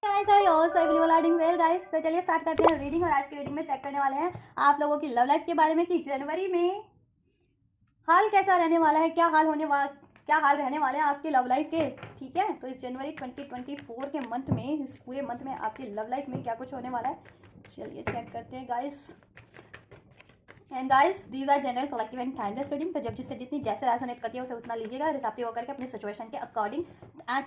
Guys well guys, तो चलिए start करते हैं रीडिंग। और आज की रीडिंग में चेक करने वाले हैं आप लोगों की लव लाइफ के बारे में कि जनवरी में हाल कैसा रहने वाला है, क्या हाल रहने वाले हैं आपकी लव लाइफ के। ठीक है, तो इस जनवरी 2024 के मंथ में, इस पूरे मंथ में आपकी लव लाइफ में क्या कुछ होने वाला है, चलिए चेक करते हैं guys. And guys, these are general collective and timeless reading, तो जब जिससे जितनी जैसे रेजोनेट करती है उसे उतना लीजिएगा, रिसेप्टिव होकर के अपनी सिचुएशन के अकॉर्डिंग।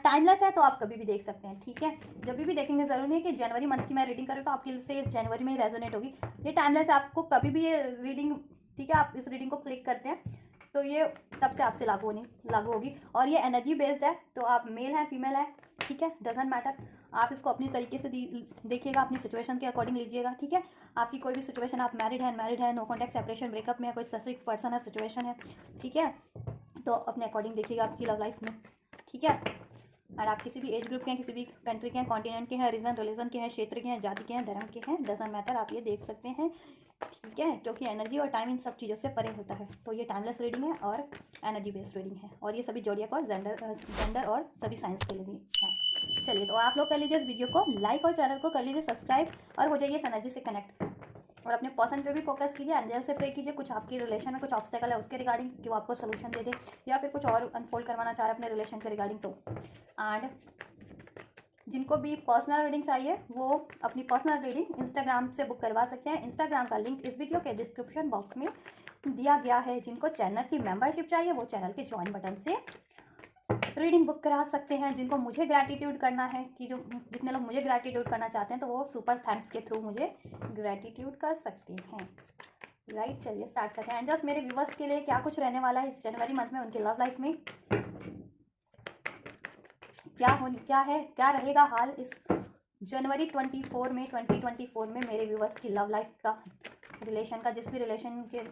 टाइमलेस है तो आप कभी भी देख सकते हैं, ठीक है। जब भी देखेंगे जरूरी नहीं है कि जनवरी मंथ की मैं रीडिंग करूँ तो आपकी से जनवरी में ही रेजोनेट होगी। ये टाइमलेस है, आपको कभी भी ये रीडिंग, ठीक है, आप इस रीडिंग को क्लिक करते हैं तो ये तब से आपसे लागू होगी। और ये एनर्जी बेस्ड है, तो आप मेल हैं फीमेल है, ठीक है, डजेंट मैटर। आप इसको अपनी तरीके से देखिएगा, अपनी सिचुएशन के अकॉर्डिंग लीजिएगा, ठीक है। आपकी कोई भी सिचुएशन, आप मैरिड है, नो कॉन्टैक्ट, सेपरेशन, ब्रेकअप में है, कोई स्पेसिफिक पर्सन है, सिचुएशन है, ठीक है, तो अपने अकॉर्डिंग देखिएगा आपकी लव लाइफ में, ठीक है। और आप किसी भी एज ग्रुप के हैं, किसी भी कंट्री के हैं, कॉन्टिनेंट के हैं, रीजन रिलीजन के हैं, क्षेत्र के हैं, जाति के हैं, धर्म के हैं, डजेंट मैटर, आप ये देख सकते हैं, ठीक है, क्योंकि एनर्जी और टाइम इन सब चीज़ों से परे होता है। तो ये टाइमलेस रीडिंग है और एनर्जी बेस्ड रीडिंग है, और ये सभी जोडियक और जेंडर और सभी साइंस के लिए भी है। चलिए, तो आप लोग कर लीजिए इस वीडियो को लाइक और चैनल को कर लीजिए सब्सक्राइब, और हो जाइए इस एनर्जी से कनेक्ट। और अपने पर्सन पे भी फोकस कीजिए, एंजल से प्रे कीजिए, कुछ आपकी रिलेशन में कुछ ऑब्स्टेकल है उसके रिगार्डिंग कि वो आपको सोल्यूशन दे दे, या फिर कुछ और अनफोल्ड करवाना चाह रहे हैं अपने रिलेशन के रिगार्डिंग। तो एंड जिनको भी पर्सनल रीडिंग चाहिए वो अपनी पर्सनल रीडिंग इंस्टाग्राम से बुक करवा सकते हैं। इंस्टाग्राम का लिंक इस वीडियो के डिस्क्रिप्शन बॉक्स में दिया गया है। जिनको चैनल की मेंबरशिप चाहिए वो चैनल के ज्वाइन बटन से रीडिंग बुक करा सकते हैं। जिनको मुझे ग्रैटिट्यूड करना है, कि जो जितने लोग मुझे ग्रैटिट्यूड करना चाहते हैं तो वो सुपर थैंक्स के थ्रू मुझे ग्रैटिट्यूड कर सकते हैं। राइट, चलिए स्टार्ट करते हैं। जस्ट मेरे व्यूवर्स के लिए क्या कुछ रहने वाला है इस जनवरी मंथ में, उनके लव लाइफ में क्या रहेगा हाल इस जनवरी 2024 में मेरे व्यूवर्स की लव लाइफ का, रिलेशन का, जिस भी रिलेशन के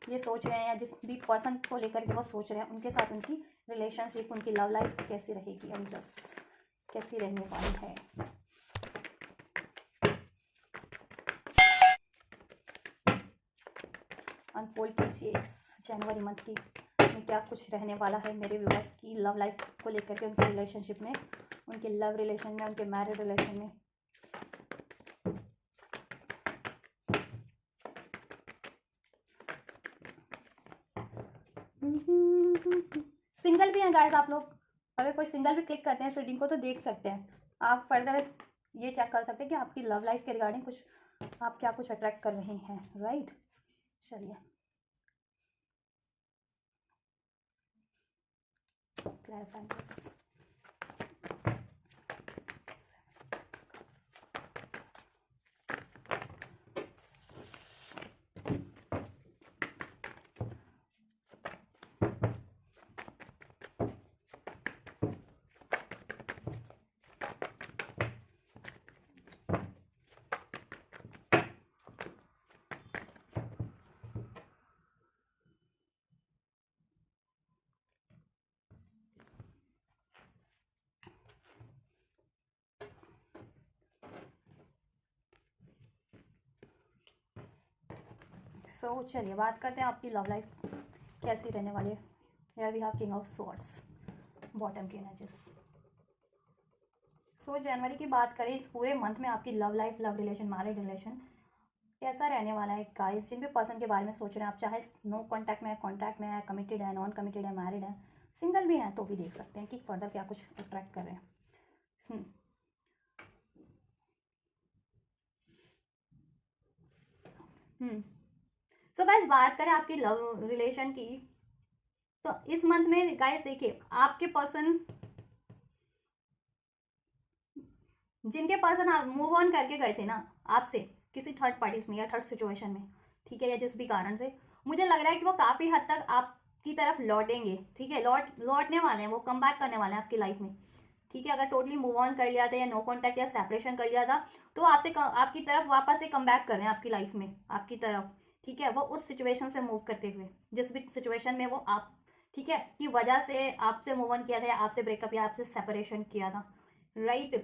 ये सोच रहे हैं या जिस भी पर्सन को लेकर के वो सोच रहे हैं उनके साथ उनकी रिलेशनशिप, उनकी लव लाइफ कैसी रहेगी, एंड जस्ट कैसी रहने वाली है। अनफोल्ड कीजिए इस जनवरी मंथ की में क्या कुछ रहने वाला है मेरे व्यूवर्स की लव लाइफ को लेकर के, उनके रिलेशनशिप में, उनके लव रिलेशन में, उनके मैरिड रिलेशन में। सिंगल भी हैं गाइस आप लोग, अगर कोई सिंगल भी क्लिक करते हैं इस रीडिंग को तो देख सकते हैं आप फर्दर ये चेक कर सकते हैं कि आपकी लव लाइफ के रिगार्डिंग कुछ आप क्या कुछ अट्रैक्ट कर रहे हैं। राइट, चलिए क्लैरिफाई दिस। सो चलिए बात करते हैं आपकी लव लाइफ कैसी रहने वाली है। Here we have king of swords, bottom की एनर्जीज। सो जनवरी की बात करें, इस पूरे मंथ में आपकी love life, love relation, married relation कैसा रहने वाला है गाइस। जिन भी पर्सन के बारे में सोच रहे हैं आप, चाहे नो कॉन्टैक्ट में है, कॉन्टैक्ट में है, कमिटेड है, नॉन कमिटेड है, मैरिड है, सिंगल भी हैं तो भी देख सकते हैं कि फर्दर क्या कुछ अट्रैक्ट कर रहे हैं। सो गाइस, बात करें आपकी लव रिलेशन की, तो इस मंथ में गाइस देखिए आपके पर्सन, जिनके पर्सन आप मूव ऑन करके गए थे ना आपसे किसी थर्ड पार्टीज में या थर्ड सिचुएशन में, ठीक है, या जिस भी कारण से, मुझे लग रहा है कि वो काफ़ी हद तक आपकी तरफ लौटेंगे, ठीक है, लौटने वाले हैं, वो कम बैक करने वाले हैं आपकी लाइफ में, ठीक है। अगर टोटली मूव ऑन कर लिया था या नो कॉन्टैक्ट या सेपरेशन कर लिया था तो आपसे आपकी तरफ वापस से कम बैक कर रहे हैं आपकी लाइफ में, आपकी तरफ, ठीक है। वो उस सिचुएशन से मूव करते हुए, जिस भी सिचुएशन में वो आप, ठीक है, की वजह से आपसे मूव ऑन किया था या आपसे ब्रेकअप या आपसे सेपरेशन किया था। राइट,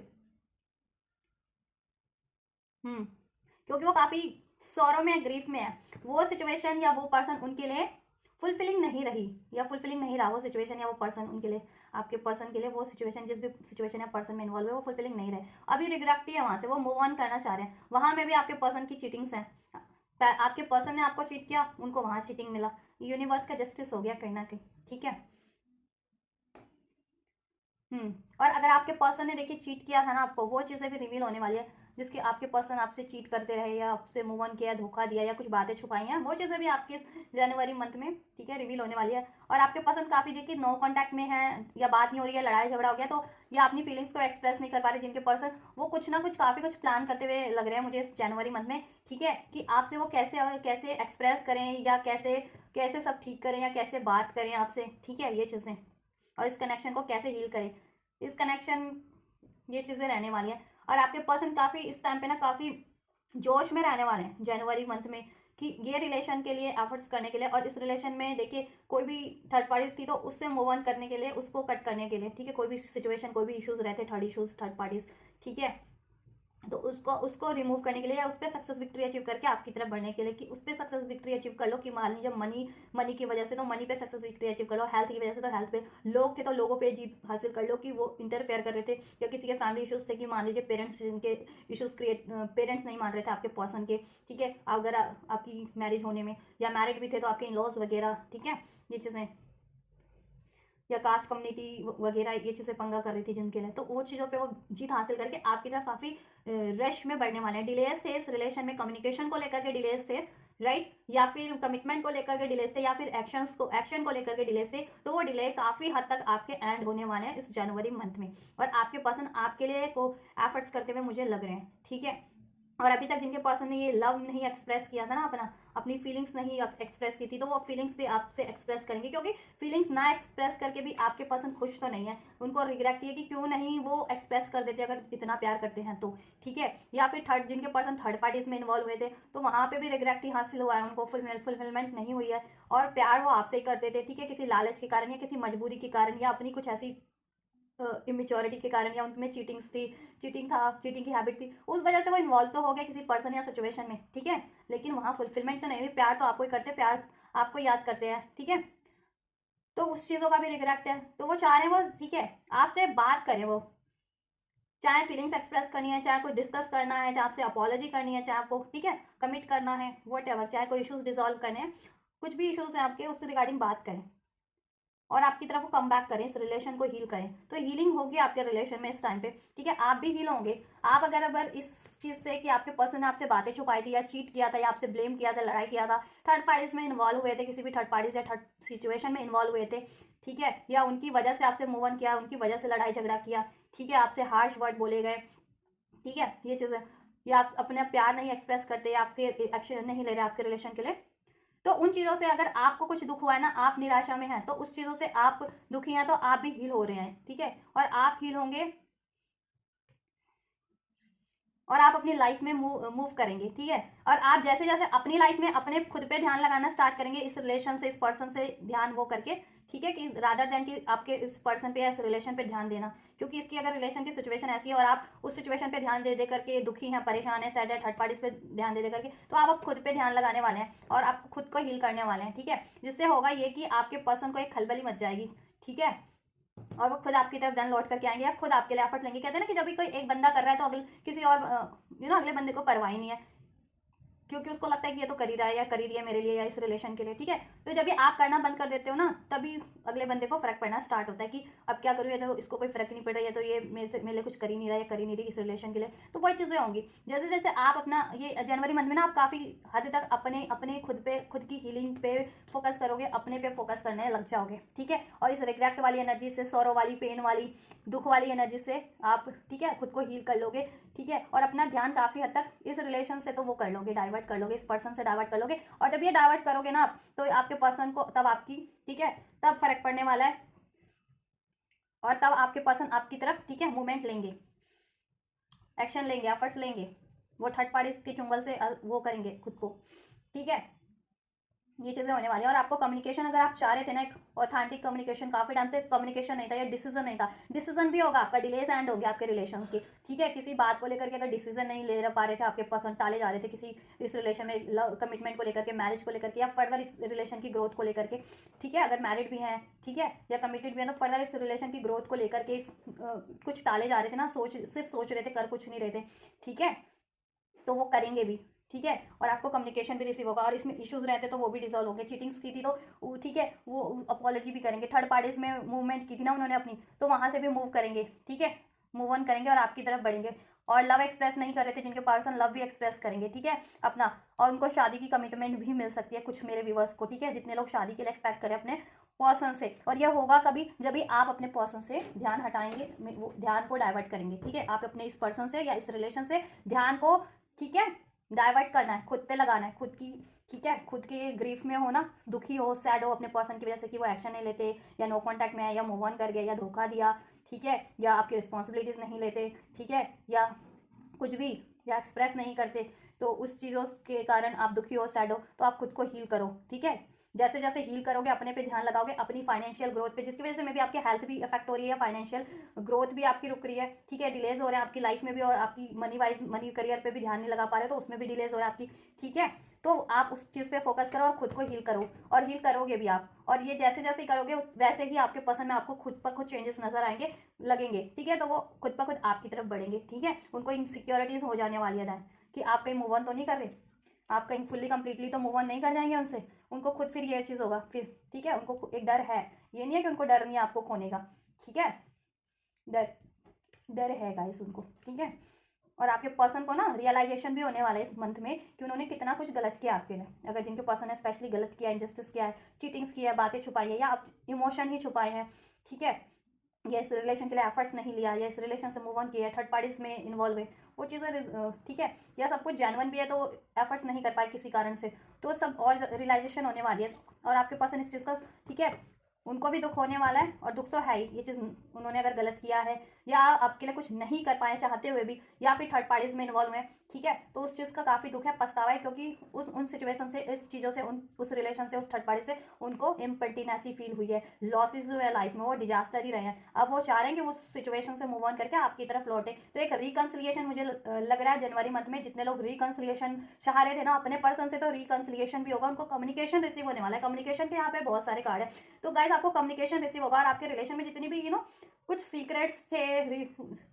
क्योंकि वो काफ़ी सौरों में, ग्रीफ में है, वो सिचुएशन या वो पर्सन उनके लिए फुलफिलिंग नहीं रही या फुलफिलिंग नहीं रहा वो सिचुएशन या वो पर्सन उनके लिए, आपके पर्सन के लिए वो सिचुएशन, जिस भी सिचुएशन या पर्सन में इन्वॉल्व है वो फुलफिलिंग नहीं रहे, अभी रिग्रेट है वहाँ से, वो मूव ऑन करना चाह रहे हैं, वहाँ में भी आपके पर्सन की चीटिंग्स हैं, आपके पर्सन ने आपको चीट किया, उनको वहाँ चीटिंग मिला, यूनिवर्स का जस्टिस हो गया कहीं ना कहीं, ठीक है। और अगर आपके पर्सन ने देखिए चीट किया था ना आपको, वो चीज़ें भी रिवील होने वाली है, जिसके आपके पर्सन आपसे चीट करते रहे या आपसे मूव ऑन किया, धोखा दिया या कुछ बातें छुपाई हैं, वो चीज़ें भी आपके इस जनवरी मंथ में, ठीक है, रिवील होने वाली है। और आपके पर्सन काफ़ी देखिए नो कॉन्टैक्ट में है या बात नहीं हो रही है, लड़ाई झगड़ा हो गया, तो या अपनी फीलिंग्स को एक्सप्रेस नहीं कर पा रहे जिनके पर्सन, वो कुछ ना कुछ काफ़ी कुछ प्लान करते हुए लग रहे हैं मुझे इस जनवरी मंथ में, ठीक है, कि आपसे वो कैसे कैसे एक्सप्रेस करें या कैसे कैसे सब ठीक करें या कैसे बात करें आपसे, ठीक है, ये चीज़ें, और इस कनेक्शन को कैसे हील करें, इस कनेक्शन, ये चीज़ें रहने वाली हैं। और आपके पर्सन काफ़ी इस टाइम पे ना काफ़ी जोश में रहने वाले हैं जनवरी मंथ में, कि ये रिलेशन के लिए एफर्ट्स करने के लिए, और इस रिलेशन में देखिए कोई भी थर्ड पार्टीज थी तो उससे मूव ऑन करने के लिए, उसको कट करने के लिए, ठीक है, कोई भी सिचुएशन, कोई भी इश्यूज रहते, थर्ड पार्टीज, ठीक है, तो उसको उसको रिमूव करने के लिए या उस पर सक्सेस विक्ट्री अचीव करके आपकी तरफ बढ़ने के लिए, कि उस पर सक्सेस विक्ट्री अचीव कर लो, कि मान लीजिए मनी की वजह से तो मनी पे सक्सेस विक्ट्री अचीव कर लो, हेल्थ की वजह से तो हेल्थ पे, लोग थे तो लोगों पे जीत हासिल कर लो, कि वो इंटरफेयर कर रहे थे या किसी के फैमिली इशूज थे, कि मान लीजिए पेरेंट्स जिनके इशूज पेरेंट्स नहीं मान रहे थे आपके पर्सन के, ठीक है, अगर आपकी मैरिज होने में, या मैरिड भी थे तो आपके इन लॉज वगैरह, ठीक है, ये चीज़ें, या कास्ट कम्युनिटी वगैरह ये चीज़ें पंगा कर रही थी जिनके लिए, तो वो चीज़ों पे वो जीत हासिल करके आपकी तरफ काफ़ी रश में बढ़ने वाले हैं। डिलेस थे इस रिलेशन में, कम्युनिकेशन को लेकर के डिलेस थे, राइट, या फिर कमिटमेंट को लेकर के डिलेस थे, या फिर एक्शन को लेकर के डिलेस थे, तो वो डिले काफ़ी हद तक आपके एंड होने वाले हैं इस जनवरी मंथ में, और आपके पर्सन आपके लिए को एफर्ट्स करते हुए मुझे लग रहे हैं, ठीक है। और अभी तक जिनके पर्सन ने ये लव नहीं एक्सप्रेस किया था ना, अपनी फीलिंग्स नहीं एक्सप्रेस की थी, तो वो फीलिंग्स भी आपसे एक्सप्रेस करेंगे, क्योंकि फीलिंग्स ना एक्सप्रेस करके भी आपके पर्सन खुश तो नहीं है, उनको रिग्रेट है कि क्यों नहीं वो एक्सप्रेस कर देते अगर इतना प्यार करते हैं तो, ठीक है, या फिर जिनके पर्सन थर्ड पार्टीज में इन्वॉल्व हुए थे तो वहाँ पे भी रिग्रेट ही हासिल हुआ है उनको, फुलफिलमेंट नहीं हुई है, और प्यार वो आपसे ही करते थे, ठीक है, किसी लालच के कारण या किसी मजबूरी के कारण या अपनी कुछ ऐसी इमेच्योरिटी के कारण, या उनमें चीटिंग की हैबिट थी, उस वजह से वो इन्वॉल्व तो हो गया किसी पर्सन या सिचुएशन में, ठीक है, लेकिन वहाँ फुलफिलमेंट तो नहीं हुई, प्यार तो आपको ही करते, प्यार आपको याद करते हैं, ठीक है, तो उस चीज़ों का भी रिग्रेट है, तो वो चाह रहे हैं वो, ठीक है, आपसे बात करें वो, चाहे फीलिंग्स एक्सप्रेस करनी है, चाहे कोई डिस्कस करना है, चाहे आपसे अपॉलॉजी करनी है, चाहे आपको, ठीक है, कमिट करना है, वट एवर, चाहे कोई इशूज़ डिजॉल्व करने हैं, कुछ भी इशूज़ हैं आपके, उससे रिगार्डिंग बात करें और आपकी तरफ वो कम बैक करें, इस रिलेशन को हील करें, तो हीलिंग होगी आपके रिलेशन में इस टाइम पे, ठीक है, आप भी हील होंगे। आप अगर इस चीज़ से कि आपके पर्सन ने आपसे बातें छुपाई थी या चीट किया था या आपसे ब्लेम किया था, लड़ाई किया था, थर्ड पार्टीज में इन्वॉल्व हुए थे, किसी भी थर्ड पार्टी से थर्ड सिचुएशन में इन्वॉल्व हुए थे, ठीक है, या उनकी वजह से आपसे मूव ऑन किया, उनकी वजह से लड़ाई झगड़ा किया, ठीक है, आपसे हार्श वर्ड बोले गए, ठीक है, ये चीज़ें, या आप अपने प्यार नहीं एक्सप्रेस करते, आपके एक्शन नहीं ले रहे आपके रिलेशन के लिए, तो उन चीज़ों से अगर आपको कुछ दुख हुआ है ना, आप निराशा में हैं, तो उस चीज़ों से आप दुखी हैं, तो आप भी हील हो रहे हैं, ठीक है, और आप हील होंगे और आप अपनी लाइफ में मूव करेंगे, ठीक है, और आप जैसे जैसे अपनी लाइफ में अपने खुद पे ध्यान लगाना स्टार्ट करेंगे, इस रिलेशन से, इस पर्सन से ध्यान वो करके, ठीक है, कि रादर देन कि आपके इस पर्सन पे या इस रिलेशन पे ध्यान देना, क्योंकि इसकी अगर रिलेशन की सिचुएशन ऐसी है और आप उस सिचुएशन पे ध्यान दे दे करके दुखी हैं, परेशान है, सैड है, थर्ड पार्टीज पे ध्यान दे दे करके, तो आप खुद पे ध्यान लगाने वाले हैं और आप खुद को हील करने वाले हैं, ठीक है, जिससे होगा ये कि आपके पर्सन को एक खलबली मच जाएगी, ठीक है, और वो खुद आपकी तरफ धन लौट करके आएंगे या खुद आपके लिए एफर्ट लेंगे। कहते हैं ना कि जब भी कोई एक बंदा कर रहा है तो अगले किसी और अगले बंदे को परवाह ही नहीं है, क्योंकि उसको लगता है कि ये तो कर ही रहा है या कर ही रही है मेरे लिए या इस रिलेशन के लिए, ठीक है, तो जब भी आप करना बंद कर देते हो ना, तभी अगले बंदे को फर्क पड़ना स्टार्ट होता है कि अब क्या करूँ, ये तो इसको कोई फर्क नहीं पड़ रहा है, तो ये मेरे लिए कुछ कर ही नहीं रहा है, कर ही नहीं रही इस रिलेशन के लिए, तो वही चीज़ें होंगी। जैसे जैसे आप अपना ये जनवरी मंथ में ना आप काफ़ी हद तक अपने अपने खुद की हीलिंग पे फोकस करोगे, अपने पे फोकस करने लग जाओगे, ठीक है, और इस रिग्रेट वाली एनर्जी से, सौरो वाली, पेन वाली, दुख वाली एनर्जी से आप, ठीक है, खुद को हील कर लोगे, ठीक है, और अपना ध्यान काफ़ी हद तक इस रिलेशन से तो वो कर लोगे, डाइवर्ट कर लोगे, इस पर्सन से डाइवर्ट कर लोगे, और जब ये डाइवर्ट करोगे ना आप, तो आपके पर्सन को तब आपकी, ठीक है, तब फर्क पड़ने वाला है, और तब आपके पर्सन आपकी तरफ, ठीक है, मूवमेंट लेंगे, एक्शन लेंगे, एफर्ट्स लेंगे, वो थर्ड पार्टी के चुंगल से वो करेंगे खुद को, ठीक है, ये चीज़ें होने वाली है। और आपको कम्युनिकेशन अगर आप चाह रहे थे ना, एक ऑथेंटिक कम्युनिकेशन, काफ़ी टाइम से कम्युनिकेशन नहीं था या डिसीजन नहीं था, डिसीजन भी होगा आपका, डिलेज एंड हो गया आपके रिलेशन की, ठीक है। किसी बात को लेकर के अगर डिसीजन नहीं ले पा रहे थे, आपके पसंद टाले जा रहे थे किसी इस रिलेशन में, लव कमिटमेंट को लेकर के, मैरिज को लेकर के, या फर्दर इस रिलेशन की ग्रोथ को लेकर के, ठीक है। अगर मैरिड भी हैं, ठीक है, या कमिटेड भी हैं, तो फर्दर इस रिलेशन की ग्रोथ को लेकर के कुछ टाले जा रहे थे ना, सिर्फ सोच रहे थे, कर कुछ नहीं रहे थे, ठीक है। तो वो करेंगे भी, ठीक है। और आपको कम्युनिकेशन भी रिसीव होगा, और इसमें इश्यूज रहते तो वो भी डिजॉल्व होंगे। चीटिंग्स की थी तो ठीक है, वो अपॉलॉजी भी करेंगे। थर्ड पार्टीज में मूवमेंट की थी ना उन्होंने अपनी, तो वहां से भी मूव करेंगे, ठीक है, मूव ऑन करेंगे और आपकी तरफ बढ़ेंगे। और लव एक्सप्रेस नहीं कर रहे थे जिनके पर्सन, लव भी एक्सप्रेस करेंगे, ठीक है, अपना। और उनको शादी की कमिटमेंट भी मिल सकती है कुछ मेरे व्यूवर्स को, ठीक है, जितने लोग शादी के लिए एक्सपेक्ट करें अपने पर्सन से। और यह होगा कभी जब भी आप अपने पर्सन से ध्यान हटाएंगे, वो ध्यान को डाइवर्ट करेंगे, ठीक है। आप अपने इस पर्सन से या इस रिलेशन से ध्यान को, ठीक है, डाइवर्ट करना है, खुद पे लगाना है, खुद की, ठीक है, खुद के ग्रीफ में हो ना, दुखी हो, सैड हो अपने पर्सन की वजह से कि वो एक्शन नहीं लेते, या नो कांटेक्ट में है, या मूव ऑन कर गए, या धोखा दिया, ठीक है, या आपकी रिस्पॉन्सिबिलिटीज़ नहीं लेते, ठीक है, या कुछ भी, या एक्सप्रेस नहीं करते, तो उस चीज़ों के कारण आप दुखी हो, सैड हो, तो आप खुद को हील करो, ठीक है। जैसे जैसे हील करोगे, अपने पे ध्यान लगाओगे, अपनी फाइनेंशियल ग्रोथ पे, जिसकी वजह से मे भी आपके हेल्थ भी इफेक्ट हो रही है, फाइनेंशियल ग्रोथ भी आपकी रुक रही है, ठीक है, डिलेज हो रहे हैं आपकी लाइफ में भी, और आपकी मनी वाइज, मनी करियर पे भी ध्यान नहीं लगा पा रहे, तो उसमें भी डिलेज हो रहा है आपकी, ठीक है। तो आप उस चीज़ पे फोकस करो और खुद को हील करो, और हील करोगे भी आप। और ये जैसे जैसे करोगे वैसे ही आपके पसंद में आपको खुद पर खुद चेंजेस नजर आएंगे, लगेंगे, ठीक है। तो वो खुद पर खुद आपकी तरफ बढ़ेंगे, ठीक है। उनको इनसिक्योरिटीज हो जाने वाली है कि आप कहीं मूव ऑन तो नहीं कर रहे, आप कहीं फुल्ली कंप्लीटली तो मूव ऑन नहीं कर जाएंगे उनसे। उनको खुद फिर ये चीज़ होगा फिर, ठीक है, उनको एक डर है, ये नहीं है कि उनको डर नहीं है आपको खोने का, ठीक है, डर, डर है गाइस उनको, ठीक है। और आपके पर्सन को ना रियलाइजेशन भी होने वाला है इस मंथ में कि उन्होंने कितना कुछ गलत किया आपके लिए। अगर जिनके पर्सन ने स्पेशली गलत किया, इंजस्टिस किया है, चीटिंग्स किया है, बातें छुपाई है, या आप इमोशन ही छुपाए हैं, ठीक है, या इस रिलेशन के लिए एफर्ट्स नहीं लिया, या इस रिलेशन से मूव ऑन किया है, थर्ड पार्टीज में इन्वॉल्व है, वो चीज़ें, ठीक है, या सब कुछ जेन्युइन भी है तो एफर्ट्स नहीं कर पाए किसी कारण से, तो सब और रियलाइजेशन होने वाली है। और आपके पर्सन इस चीज़ का, ठीक है, उनको भी दुख होने वाला है, और दुख तो है ही, ये चीज़ उन्होंने अगर गलत किया है, या आपके लिए कुछ नहीं कर पाए चाहते हुए भी, या फिर थर्ड पार्टीज में इन्वॉल्व हैं, ठीक है, तो उस चीज़ का काफ़ी दुख है, पछतावा है, क्योंकि उन सिचुएशन से, इस चीज़ों से, उस रिलेशन से, उस थर्ड पार्टी से उनको इम्पर्टिनेसी फील हुई है, लॉसेज हुए लाइफ में, वो डिजास्टर ही रहे हैं। अब वो चाह रहे हैं कि उस सिचुएशन से मूव ऑन करके आपकी तरफ लौटे। तो एक रिकन्सिलिएशन मुझे लग रहा है जनवरी मंथ में, जितने लोग रिकन्सिलिएशन चाह रहे थे ना अपने पर्सन से, तो रिकन्सिलिएशन भी होगा, उनको कम्युनिकेशन रिसीव होने वाला है। कम्युनिकेशन के यहाँ पे बहुत सारे कार्ड है, तो गाइस आपको कम्युनिकेशन रिसीव होगा, और आपके रिलेशन में जितनी भी कुछ सीक्रेट्स थे,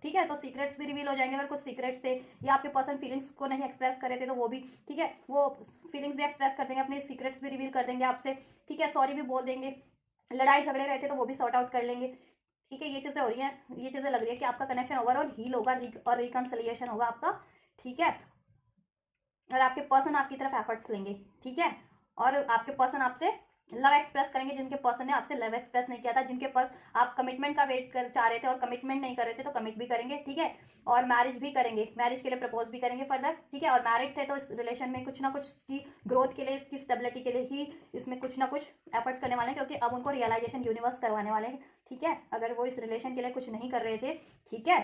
ठीक है, तो सीक्रेट्स भी रिवील हो जाएंगे। अगर कुछ सीक्रेट्स थे, या आपके पर्सन फीलिंग्स को नहीं एक्सप्रेस कर रहे थे, तो वो भी, ठीक है, वो फीलिंग्स भी एक्सप्रेस कर देंगे, अपने सीक्रेट्स भी रिवील कर देंगे आपसे, ठीक है, सॉरी भी बोल देंगे, लड़ाई झगड़े रहते तो वो भी सॉर्ट आउट कर लेंगे, ठीक है। ये चीज़ें हो रही हैं, ये चीज़ें लग रही है कि आपका कनेक्शन ओवरऑल हील होगा, और रिकन्सिलिएशन होगा आपका, ठीक है। और आपके पर्सन आपकी तरफ एफर्ट्स लेंगे, ठीक है। और आपके पर्सन आपसे लव एक्सप्रेस करेंगे, जिनके पर्सन ने आपसे लव एक्सप्रेस नहीं किया था, जिनके पास आप कमिटमेंट का वेट कर चाह रहे थे और कमिटमेंट नहीं कर रहे थे, तो कमिट भी करेंगे, ठीक है। और मैरिज भी करेंगे, मैरिज के लिए प्रपोज भी करेंगे फर्दर, ठीक है। और मैरिड थे तो इस रिलेशन में कुछ ना कुछ की ग्रोथ के लिए, इसकी स्टेबिलिटी के लिए ही इसमें कुछ ना कुछ एफर्ट्स करने वाले हैं, क्योंकि अब उनको रियलाइजेशन यूनिवर्स करवाने वाले हैं, ठीक है। अगर वो इस रिलेशन के लिए कुछ नहीं कर रहे थे, ठीक है,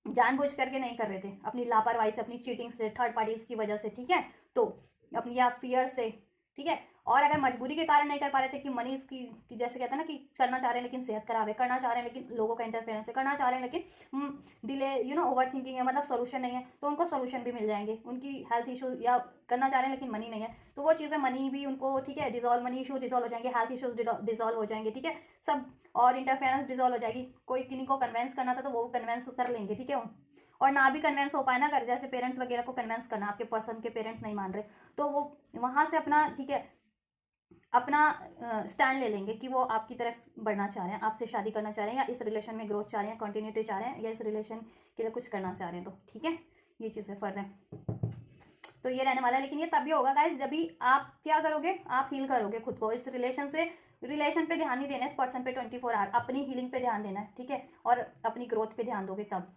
जानबूझ करके नहीं कर रहे थे, अपनी लापरवाही से, अपनी चीटिंग से, थर्ड पार्टीज की वजह से, ठीक है, तो अपनी या फियर से, ठीक है। और अगर मजबूरी के कारण नहीं कर पा रहे थे कि मनी की जैसे कहते हैं ना कि करना चाह रहे हैं लेकिन सेहत खराब है, करना चाह रहे हैं लेकिन लोगों का इंटरफेरेंस है, करना चाह रहे हैं लेकिन डिले, ओवर थिंकिंग है, मतलब सोल्यूशन नहीं है, तो उनको सोल्यूशन भी मिल जाएंगे। उनकी हेल्थ इशू, या करना चाह रहे हैं लेकिन मनी नहीं है, तो वो चीज़ें, मनी भी उनको, ठीक है, डिजॉल्व, मनी इशू डिजॉल्व हो जाएंगे, हेल्थ इशूज डिजॉल्व हो जाएंगे, ठीक है, सब। और इंटरफेरेंस डिजॉल्व हो जाएगी, कोई किन्हीं को कन्वेंस करना था तो वो कन्वेंस कर लेंगे, ठीक है। और ना भी कन्वेंस हो पाए ना, अगर जैसे पेरेंट्स वगैरह को कन्वेंस करना, आपके पर्सन के पेरेंट्स नहीं मान रहे, तो वो वहाँ से अपना, ठीक है, अपना स्टैंड ले लेंगे कि वो आपकी तरफ बढ़ना चाह रहे हैं, आपसे शादी करना चाह रहे हैं, या इस रिलेशन में ग्रोथ चाह रहे हैं, कंटिन्यूटी चाह रहे हैं, या इस रिलेशन के लिए कुछ करना चाह रहे हैं, तो ठीक है, ये चीज़ें फर्द है। तो ये रहने वाला है, लेकिन ये तभी होगा गाइस जब भी आप क्या करोगे, आप हील करोगे खुद को इस रिलेशन से। रिलेशन पे ध्यान नहीं देना है, इस पर्सन पे 24 आवर अपनी हीलिंग पे ध्यान देना है, ठीक है, और अपनी ग्रोथ पे ध्यान दोगे तब।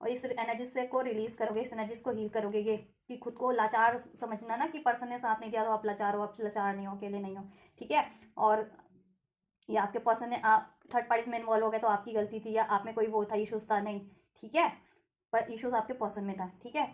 और इस एनर्जी से को रिलीज करोगे, इस एनर्जीज को हील करोगे, ये कि खुद को लाचार समझना ना कि पर्सन ने साथ नहीं दिया तो आप लाचार हो, आप लाचार नहीं हो, अकेले नहीं हो, ठीक है। और ये आपके पर्सन ने, आप थर्ड पार्टीज में इन्वॉल्व हो गए तो आपकी गलती थी, या आप में कोई वो था, इशूज था, नहीं, ठीक है, पर इशूज आपके पर्सन में था, ठीक है।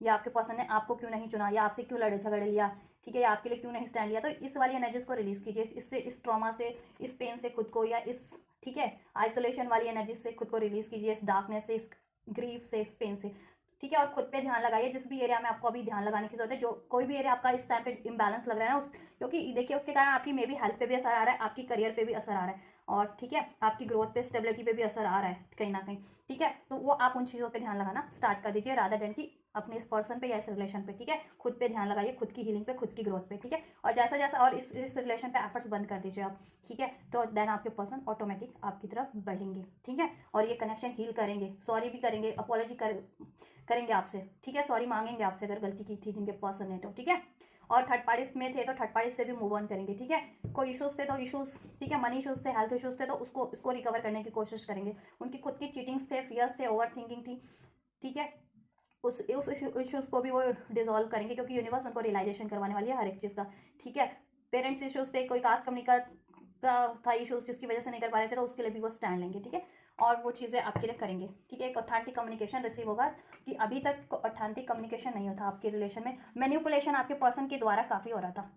या आपके पर्सन ने आपको क्यों नहीं चुना, या आपसे क्यों लड़े झगड़े लिया, ठीक है, या आपके लिए क्यों नहीं स्टैंड लिया। तो इस वाली एनर्जीज को रिलीज कीजिए, इससे, इस ट्रॉमा से, इस पेन से खुद को, या इस, ठीक है, आइसोलेशन वाली एनर्जी से खुद को रिलीज कीजिए, इस डार्कनेस से, इस ग्रीफ से, इस पेन से, ठीक है। और खुद पे ध्यान लगाइए, जिस भी एरिया में आपको अभी ध्यान लगाने की जरूरत है, जो कोई भी एरिया आपका इस टाइम पे इम्बैलेंस लग रहा है ना, उस, क्योंकि देखिए उसके कारण आपकी मे बी हेल्थ पे भी असर आ रहा है, आपकी करियर पे भी असर आ रहा है, और ठीक है, आपकी ग्रोथ पे, स्टेबिलिटी पे भी असर आ रहा है कहीं ना कहीं, ठीक है। तो वो आप उन चीज़ों पे ध्यान लगाना स्टार्ट कर दीजिए, रादर देन कि अपने इस पर्सन पे या इस रिलेशन पे, ठीक है। खुद पे ध्यान लगाइए, खुद की हीलिंग पे, खुद की ग्रोथ पे, ठीक है। और जैसा जैसा, और इस रिलेशन पे एफर्ट्स बंद कर दीजिए आप, ठीक है। तो देन आपके पर्सन ऑटोमेटिक आपकी तरफ बढ़ेंगे, ठीक है। और ये कनेक्शन हील करेंगे, सॉरी भी करेंगे, अपॉलॉजी करेंगे आपसे, ठीक है, सॉरी मांगेंगे आपसे अगर गलती की थी जिनके पर्सन ने, तो ठीक है। और थर्ड पार्टीज में थे तो थर्ड पार्टी से भी मूव ऑन करेंगे, ठीक है। कोई इशूज़ थे तो इशूज़, ठीक है, मनी इशूज़ थे, हेल्थ इशूज़ थे तो उसको रिकवर करने की कोशिश करेंगे। उनकी खुद की चीटिंग्स थे, फियर्स थे, ओवर थिंकिंग थी, ठीक है। उस इश्यूज़ को भी वो डिजोल्व करेंगे, क्योंकि यूनिवर्स उनको रियलाइजेशन करवाने वाली है हर एक चीज़ का, ठीक है। पेरेंट्स इश्यूज़ थे, कोई कास्ट कम्युनिकेशन का था इशूज़ जिसकी वजह से नहीं कर पा रहे थे, तो उसके लिए भी वो स्टैंड लेंगे, ठीक है। और वो चीज़ें आपके लिए करेंगे, ठीक है। एक ऑथेंटिक कम्युनिकेशन रिसीव होगा, कि अभी तक ऑथेंटिक कम्युनिकेशन नहीं होता आपके रिलेशन में, मैनिपुलेशन आपके पर्सन के द्वारा काफ़ी हो रहा था।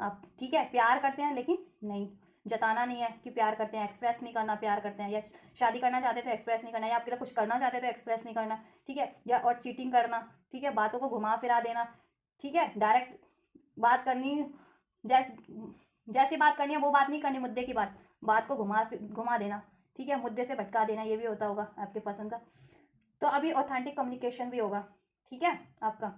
आप, ठीक है, प्यार करते हैं लेकिन नहीं जताना नहीं है कि प्यार करते हैं, एक्सप्रेस नहीं करना प्यार करते हैं, या शादी करना चाहते तो एक्सप्रेस नहीं करना, या आपके लिए कुछ करना चाहते तो एक्सप्रेस नहीं करना, ठीक है। या और चीटिंग करना, ठीक है, बातों को घुमा फिरा देना, ठीक है, डायरेक्ट बात करनी, जैसी बात करनी है वो बात नहीं करनी, मुद्दे की बात को घुमा देना, ठीक है, मुद्दे से भटका देना, ये भी होता होगा आपके पसंद का। तो अभी ऑथेंटिक कम्युनिकेशन भी होगा, ठीक है। आपका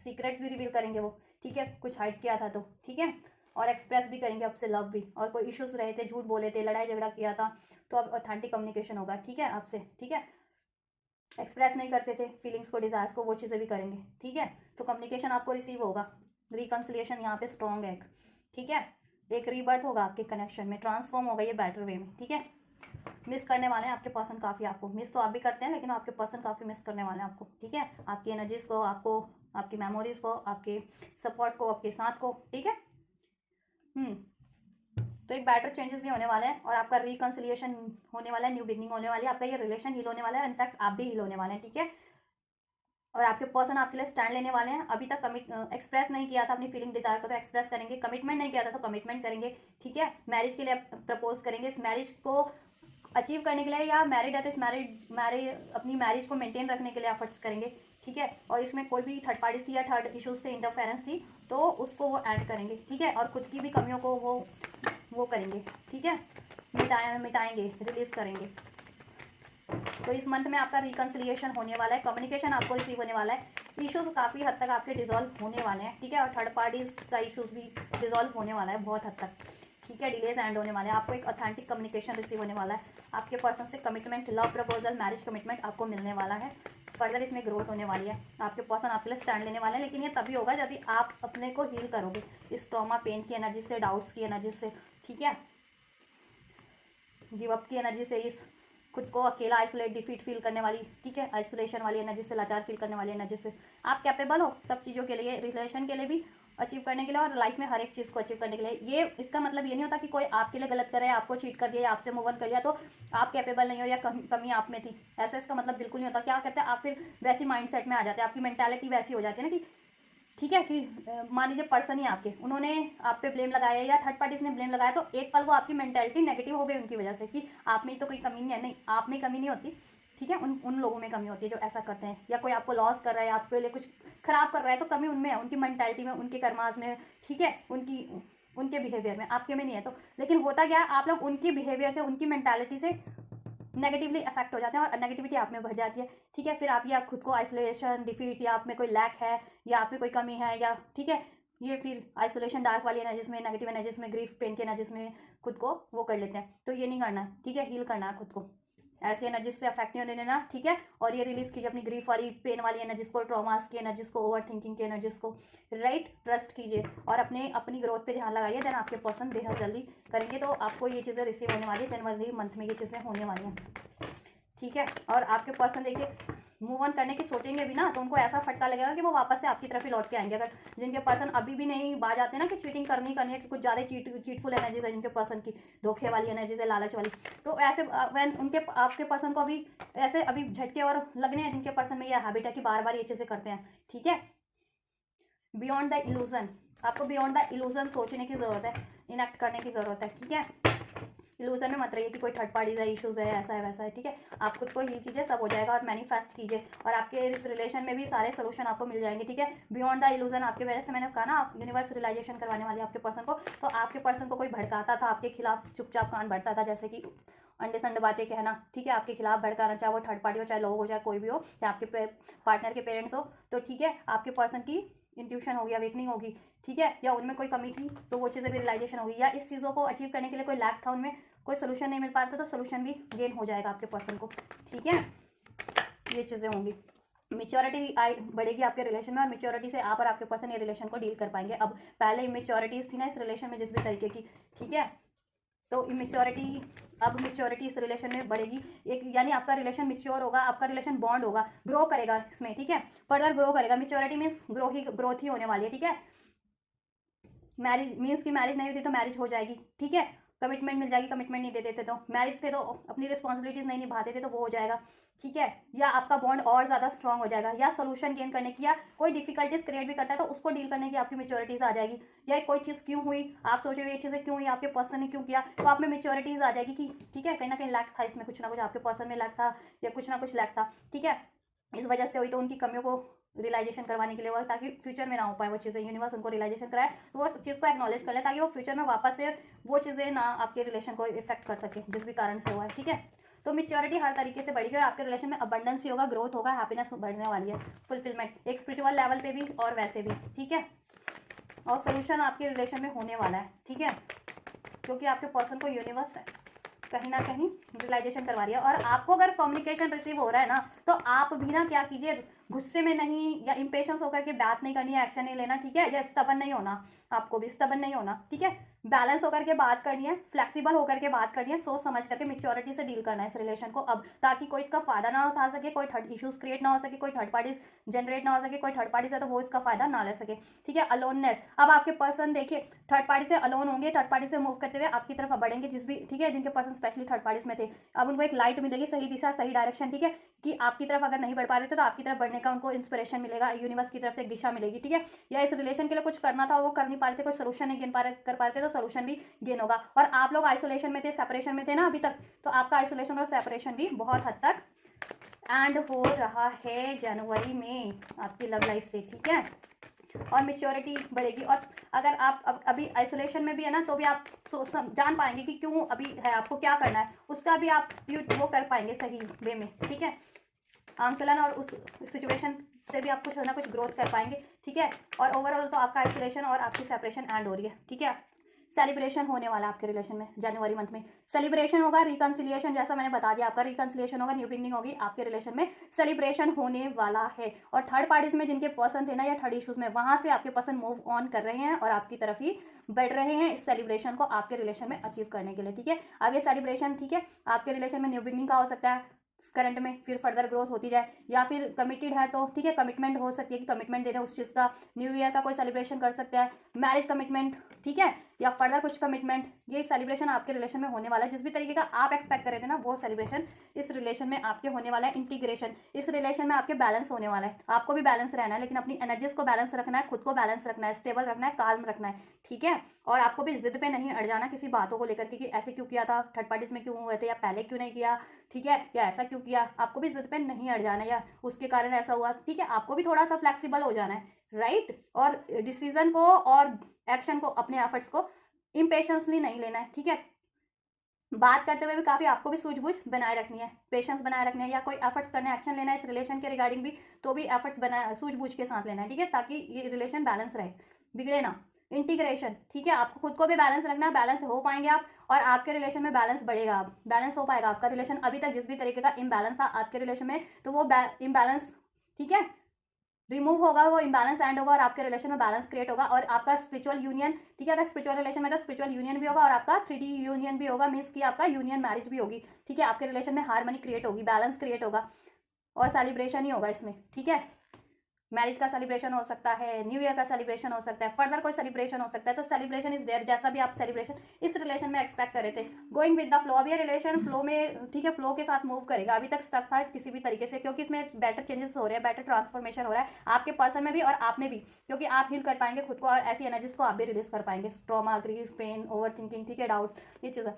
सीक्रेट्स भी रिवील करेंगे वो, ठीक है, कुछ हाइड किया था तो, ठीक है। और एक्सप्रेस भी करेंगे आपसे लव भी, और कोई इश्यूज रहे थे, झूठ बोले थे, लड़ाई झगड़ा किया था, तो अब ऑथेंटिक कम्युनिकेशन होगा, ठीक है, आपसे, ठीक है। एक्सप्रेस नहीं करते थे फीलिंग्स को, डिजायर्स को, वो चीज़ें भी करेंगे, ठीक है। तो कम्युनिकेशन आपको रिसीव होगा, रिकन्सिलिएशन यहाँ पे स्ट्रॉन्ग है, ठीक है। एक रीबर्थ होगा आपके कनेक्शन में, ट्रांसफॉर्म होगा ये बेटर वे में, ठीक है। मिस करने वाले हैं आपके पर्सन काफ़ी आपको, मिस तो आप भी करते हैं लेकिन आपके पर्सन काफ़ी मिस करने वाले हैं आपको, ठीक है। आपकी एनर्जीज़ को, आपको, आपकी मेमोरीज को, आपके सपोर्ट को, आपके साथ को, ठीक है। तो एक बेटर चेंजेस ये होने वाले हैं, और आपका रिकन्सिलिएशन होने वाला है, न्यू बिगनिंग होने वाली है, आपका ये रिलेशन हील होने वाला है, इनफैक्ट आप भी हील होने वाले हैं, ठीक है। और आपके पर्सन आपके लिए स्टैंड लेने वाले हैं। अभी तक एक्सप्रेस नहीं किया था अपनी फीलिंग डिजायर को, तो एक्सप्रेस करेंगे। कमिटमेंट नहीं किया था तो कमिटमेंट करेंगे, ठीक है। मैरिज के लिए प्रपोज करेंगे, इस मैरिज को अचीव करने के लिए, या मैरिड है तो इस मैरिज अपनी मैरिज को मेंटेन रखने के लिए एफर्ट्स करेंगे, ठीक है। और इसमें कोई भी थर्ड पार्टी थी या थर्ड इशूज थे, इंटरफेरेंस थी, तो उसको वो ऐड करेंगे, ठीक है। और खुद की भी कमियों को वो करेंगे, ठीक है, मिटाएंगे, रिलीज करेंगे। तो इस मंथ में आपका रिकन्सिलिएशन होने वाला है, कम्युनिकेशन आपको रिसीव होने वाला है, इश्यूज काफ़ी हद तक आपके डिजॉल्व होने वाले हैं, ठीक है। और थर्ड पार्टीज का इश्यूज भी डिजॉल्व होने वाला है बहुत हद तक, ठीक है। डिलेज एंड होने वाले हैं, आपको एक ऑथेंटिक कम्युनिकेशन रिसीव होने वाला है, आपके पर्सन से commitment, love proposal, marriage commitment आपको मिलने वाला है। फर्दर इसमें ग्रोथ होने वाली है, आपके पर्सन आपके लिए स्टैंड लेने वाले हैं, लेकिन ये तभी होगा जब भी आप अपने को हील करोगे इस ट्रॉमा, पेन की एनर्जी से, डाउट्स की एनर्जी से, ठीक है, गिव अप की एनर्जी से, इस खुद को अकेला, आइसोलेट, डिफीट फील करने वाली, ठीक है, आइसोलेशन वाली एनर्जी से, लाचार फील करने वाली एनर्जी से। आप कैपेबल हो सब चीज़ों के लिए, रिलेशन के लिए भी अचीव करने के लिए, और लाइफ में हर एक चीज़ को अचीव करने के लिए। ये इसका मतलब ये नहीं होता कि कोई आपके लिए गलत करे, आपको चीट कर दिया या आपसे मूव ऑन कर लिया तो आप कैपेबल नहीं हो, या कमी आप में थी, ऐसा इसका मतलब बिल्कुल नहीं होता। क्या कहते हैं आप फिर वैसी माइंडसेट में आ जाते हैं, आपकी मेंटालिटी वैसी हो जाती है ना कि, ठीक है, कि मान लीजिए पर्सन ही आपके, उन्होंने आप पे ब्लेम लगाया या थर्ड पार्टीज ने ब्लेम लगाया, तो एक पल वो आपकी मेंटालिटी नेगेटिव हो गई उनकी वजह से, कि आप में तो कोई कमी नहीं है, नहीं, आप में कमी नहीं होती, ठीक है। उन लोगों में कमी होती है जो ऐसा करते हैं, या कोई आपको लॉस कर रहा है, आपके लिए कुछ खराब कर रहा है, तो कमी उनमें है, उनकी मेंटालिटी में, उनके कर्मास में, ठीक है, उनके बिहेवियर में, आपके में नहीं है। तो लेकिन होता क्या है, आप लोग उनकी बिहेवियर से, उनकी मेंटालिटी से नेगेटिवली अफेक्ट हो जाते हैं, और नेगेटिविटी आप में बढ़ जाती है, ठीक है। फिर आप, या खुद को आइसोलेशन, डिफीट, या आप में कोई लैक है, या आप में कोई कमी है, या, ठीक है, ये फिर आइसोलेशन, डार्क वाली एनर्जीज में, नेगेटिव एनर्जीज में, ग्रीफ, पेन की एनर्जीज में खुद को वो कर लेते हैं। तो ये नहीं करना है, ठीक है, हील करना है खुद को, ऐसी एनर्जीज से अफेक्ट नहीं होने देना, ठीक है। और ये रिलीज कीजिए अपनी ग्रीफ वाली, पेन वाली एनर्जीज को, ट्रॉमास की एनर्जीज को, ओवर थिंकिंग की एनर्जीज को, राइट। ट्रस्ट कीजिए और अपनी ग्रोथ पे ध्यान लगाइए, देन आपके पर्सन बेहद जल्दी करेंगे, तो आपको ये चीज़ें रिसीव होने वाली है, जनवरी मंथ में ये चीज़ें होने वाली हैं, ठीक है। और आपके पर्सन देखिए मूव ऑन करने की सोचेंगे भी ना तो उनको ऐसा फटका लगेगा कि वो वापस से आपकी तरफ ही लौट के आएंगे। अगर जिनके पर्सन अभी भी नहीं बाज आते ना कि चीटिंग करनी है कि कुछ ज़्यादा चीटफुल एनर्जीज है जिनके पर्सन की, धोखे वाली एनर्जीज है, लालच वाली, तो ऐसे when उनके आपके पर्सन को अभी ऐसे अभी झटके और लगने हैं जिनके पर्सन में यह हैबिट है कि बार बार ये चीज़ें करते हैं। ठीक है। बियॉन्ड द इल्यूजन, आपको बियॉन्ड द इल्यूजन सोचने की ज़रूरत है, इनएक्ट करने की ज़रूरत है। ठीक है। इल्यूजन में मत रहिए कि कोई थर्ड पार्टीज है, इश्यूज है, ऐसा है वैसा है। ठीक है। आप खुद को हील कीजिए, सब हो जाएगा। और मैनिफेस्ट कीजिए और आपके इस रिलेशन में भी सारे सोल्यूशन आपको मिल जाएंगे। ठीक है। बियॉन्ड द इल्यूजन आपके वजह से मैंने कहा ना, आप यूनिवर्स रियलाइजेशन करवाने वाले आपके पर्सन को। तो आपके पर्सन को कोई भड़काता था आपके खिलाफ, चुपचाप कान भरता था, जैसे कि अंडे संड बातें कहना। ठीक है। आपके खिलाफ भड़काना, चाहे वो थर्ड पार्टी हो, चाहे लोग हो, चाहे कोई भी हो, चाहे आपके पार्टनर के पेरेंट्स हो। तो ठीक है, आपके पर्सन की इंट्यूशन होगी, अवेकनिंग होगी। ठीक है। या उनमें कोई कमी थी तो वो चीज़ें भी रियलाइजेशन होगी, या इस चीज़ों को अचीव करने के लिए कोई लैक था उनमें, कोई सोल्यूशन नहीं मिल पा रहा था, तो सोल्यूशन भी गेन हो जाएगा आपके पर्सन को। ठीक है। ये चीज़ें होंगी। मेच्योरिटी आई बढ़ेगी आपके रिलेशन में, और मेच्योरिटी से आप और आपके पर्सन ये रिलेशन को डील कर पाएंगे। अब पहले इमेच्योरिटीज थी ना इस रिलेशन में जिस भी तरीके की। ठीक है। तो इमेच्योरिटी, अब मेच्योरिटी इस रिलेशन में बढ़ेगी। एक यानी आपका रिलेशन मेच्योर होगा, आपका रिलेशन बॉन्ड होगा, ग्रो करेगा इसमें। ठीक है। फर्दर ग्रो करेगा। मेच्योरिटी मीन्स ग्रोथ ही होने वाली है। ठीक है। मैरिज मीन्स की मैरिज नहीं होती तो मैरिज हो जाएगी। ठीक है। कमिटमेंट मिल जाएगी, कमिटमेंट नहीं दे देते तो, मैरिज थे तो अपनी रिस्पॉन्सिबिलिटीज नहीं निभाते थे तो वो हो जाएगा। ठीक है। या आपका बॉन्ड और ज़्यादा स्ट्रांग हो जाएगा, या सोल्यूशन गेन करने की, या कोई डिफिकल्टीज क्रिएट भी करता है तो उसको डील करने की आपकी मेच्योरिटीज आ जाएगी। या कोई चीज़ क्यों हुई, आप सोचे ये चीज़ें क्यों हुई, आपके पर्सन ने क्यों किया, तो आप में मेच्योरिटीज आ जाएगी कि ठीक है कहीं ना कहीं लैक था इसमें, कुछ ना कुछ आपके पर्सन में लैक था, या कुछ ना कुछ लैक था। ठीक है। इस वजह से हुई तो उनकी कमियों को रियलाइजेशन करवाने के लिए हुआ, ताकि फ्यूचर में ना हो पाए वो चीज़ें, यूनिवर्स उनको रियलाइजेशन कराए तो वो चीज़ को एक्नॉलेज कर ले, ताकि वो फ्यूचर में वापस से वो चीज़ें ना आपके रिलेशन को इफेक्ट कर सके जिस भी कारण से हुआ है। ठीक है। तो मेच्योरिटी हर तरीके से बढ़ेगी और आपके रिलेशन में अबंडेंस ही होगा, ग्रोथ होगा, हैप्पीनेस बढ़ने वाली है, फुलफिलमेंट एक स्पिरिचुअल लेवल पे भी और वैसे भी। ठीक है। और सोल्यूशन आपके रिलेशन में होने वाला है। ठीक है। क्योंकि आपके पर्सन को यूनिवर्स कहीं ना कहीं रियलाइजेशन करवा रही है। और आपको अगर कम्युनिकेशन रिसीव हो रहा है ना, तो आप भी ना क्या कीजिए, गुस्से में नहीं या इम्पेशंस होकर के बात नहीं करनी है, एक्शन नहीं लेना। ठीक है। या स्टबन नहीं होना, आपको भी स्टबन नहीं होना। ठीक है। बैलेंस होकर के बात करनी है, फ्लेक्सिबल होकर के बात करनी है, सोच समझ करके मेच्योरिटी से डील करना है इस रिलेशन को अब, ताकि कोई इसका फायदा ना उठा सके, कोई थर्ड इश्यूज क्रिएट ना हो सके, कोई थर्ड पार्टीज जनरेट ना हो सके, कोई थर्ड पार्टी से तो वो इसका फायदा ना ले सके। ठीक है। अलोननेस, अब आपके पर्सन देखिए थर्ड पार्टी से अलोन होंगे, थर्ड पार्टी से मूव करते हुए आपकी तरफ बढ़ेंगे जिस भी, ठीक है, जिनके पर्सन स्पेशली थर्ड पार्टीज में थे, अब उनको एक लाइट मिलेगी, सही दिशा, सही डायरेक्शन। ठीक है। कि आपकी तरफ अगर नहीं बढ़ पा रहे थे तो आपकी तरफ बढ़ने का उनको इंस्पिरेशन मिलेगा, यूनिवर्स की तरफ से एक दिशा मिलेगी। ठीक है। या इस रिलेशन के लिए कुछ करना था वो कर नहीं पा रहे थे, कोई सोल्यूशन नहीं कर पा रहे थे तो सोल्यूशन भी गेन होगा। और आप लोग आइसोलेशन में थे, सेपरेशन में थे ना अभी तक, तो आपका आइसोलेशन और सेपरेशन भी बहुत हद तक एंड हो रहा है जनवरी में आपकी लव लाइफ से। ठीक है। और मेच्योरिटी बढ़ेगी। और अगर आप अभी आइसोलेशन में भी है ना, तो भी आप जान पाएंगे कि क्यों अभी है, आपको क्या करना है, उसका भी आप वो कर पाएंगे सही वे में। ठीक है। आंकलन और उस सिचुएशन से भी आप कुछ ना कुछ ग्रोथ कर पाएंगे। ठीक है। और ओवरऑल तो आपका आइसोलेशन और आपकी सेपरेशन एंड हो रही है। ठीक है। सेलिब्रेशन होने वाला है आपके रिलेशन में जनवरी मंथ में, सेलिब्रेशन होगा, रिकंसिलिएशन, जैसा मैंने बता दिया आपका रिकंसिलिएशन होगा, न्यू बिगनिंग होगी आपके रिलेशन में, सेलिब्रेशन होने वाला है। और थर्ड पार्टीज में जिनके पर्सन थे ना या थर्ड इश्यूज में, वहां से आपके पर्सन मूव ऑन कर रहे हैं और आपकी तरफ ही बढ़ रहे हैं इस सेलिब्रेशन को आपके रिलेशन में अचीव करने के लिए। ठीक है। अब ये सेलिब्रेशन, ठीक है, आपके रिलेशन में न्यू बिगनिंग का हो सकता है करंट में, फिर फर्दर ग्रोथ होती जाए, या फिर कमिटेड है तो ठीक है कमिटमेंट हो सकती है कि कमिटमेंट दे दें उस चीज़ का, न्यू ईयर का कोई सेलिब्रेशन कर सकते हैं, मैरिज कमिटमेंट। ठीक है। या फर्दर कुछ कमिटमेंट, ये सेलिब्रेशन आपके रिलेशन में होने वाला है, जिस भी तरीके का आप एक्सपेक्ट कर रहे थे ना वो सेलिब्रेशन इस रिलेशन में आपके होने वाला है। इंटीग्रेशन, इस रिलेशन में आपके बैलेंस होने वाला है, आपको भी बैलेंस रहना है, लेकिन अपनी एनर्जीज को बैलेंस रखना है, खुद को बैलेंस रखना है, स्टेबल रखना है, काल्म रखना है। ठीक है। और आपको भी जिद पे नहीं अड़ जाना किसी बातों को लेकर के कि ऐसे क्यों किया था, थर्ड पार्टीज में क्यों हुए थे, या पहले क्यों नहीं किया। ठीक है। या ऐसा क्यों किया, आपको भी जिद पे नहीं अड़ जाना, या उसके कारण ऐसा हुआ। ठीक है। आपको भी थोड़ा सा फ्लेक्सिबल हो जाना है, राइट। और डिसीजन को और एक्शन को, अपने एफर्ट्स को इम्पेशंसली नहीं लेना है। ठीक है। बात करते हुए भी काफ़ी आपको भी सूझबूझ बनाए रखनी है, पेशेंस बनाए रखने हैं, या कोई एफर्ट्स करने, एक्शन लेना है इस रिलेशन के रिगार्डिंग भी, तो भी एफर्ट्स बनाए सूझबूझ के साथ लेना है। ठीक है। ताकि ये रिलेशन बैलेंस रहे, बिगड़े ना। इंटीग्रेशन, ठीक है, आपको खुद को भी बैलेंस रखना है, बैलेंस हो पाएंगे आप, और आपके रिलेशन में बैलेंस बढ़ेगा, अब बैलेंस हो पाएगा आपका रिलेशन। अभी तक जिस भी तरीके का इम्बैलेंस था आपके रिलेशन में, तो वो इम्बैलेंस, ठीक है, रिमूव होगा, वो इम्बैलेंस एंड होगा और आपके रिलेशन में बैलेंस क्रिएट होगा। और आपका स्पिरिचुअल यूनियन, ठीक है, अगर स्पिरिचुअल रिलेशन में तो स्पिरिचुअल यूनियन भी होगा और आपका 3D यूनियन भी होगा, मीन्स कि आपका यूनियन मैरिज भी होगी, ठीक है। आपके रिलेशन में हार्मनी क्रिएट होगी, बैलेंस क्रिएट होगा और सेलिब्रेशन ही होगा इसमें, ठीक है। मैरिज का सेलिब्रेशन हो सकता है, न्यू ईयर का सेलिब्रेशन हो सकता है, फर्दर कोई सेलिब्रेशन हो सकता है। तो सेलिब्रेशन इज देयर, जैसा भी आप सेलिब्रेशन इस रिलेशन में एक्सपेक्ट कर रहे थे। गोइंग विद द फ्लो, अब ये रिलेशन फ्लो में, ठीक है, फ्लो के साथ मूव करेगा। अभी तक स्टक था किसी भी तरीके से, क्योंकि इसमें बेटर चेंजेस हो रहे हैं, बेटर ट्रांसफॉर्मेशन हो रहा है आपके पर्सन में भी और आप में भी, क्योंकि आप हील कर पाएंगे खुद को और ऐसी एनर्जीज को आप भी रिलीज कर पाएंगे। Trauma, grief, pain, over thinking, ठीक है, डाउट्स, ये चीज़ें,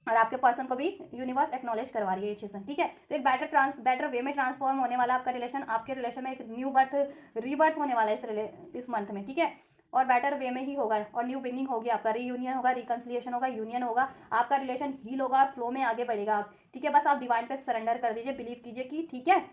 और आपके पर्सन को भी यूनिवर्स एक्नॉलेज करवा रही है ये चीज़ें, ठीक है। तो एक बेटर वे में ट्रांसफॉर्म होने वाला आपका रिलेशन, आपके रिलेशन में एक न्यू बर्थ, रीबर्थ होने वाला है इस मंथ में, ठीक है। और बेटर वे में ही होगा और न्यू बिगनिंग होगी, आपका रीयूनियन होगा, रिकन्सिलिएशन होगा, यूनियन होगा, आपका रिलेशन हील होगा और फ्लो में आगे बढ़ेगा आप, ठीक है। बस आप डिवाइन पे सरेंडर कर दीजिए, बिलीव कीजिए कि ठीक है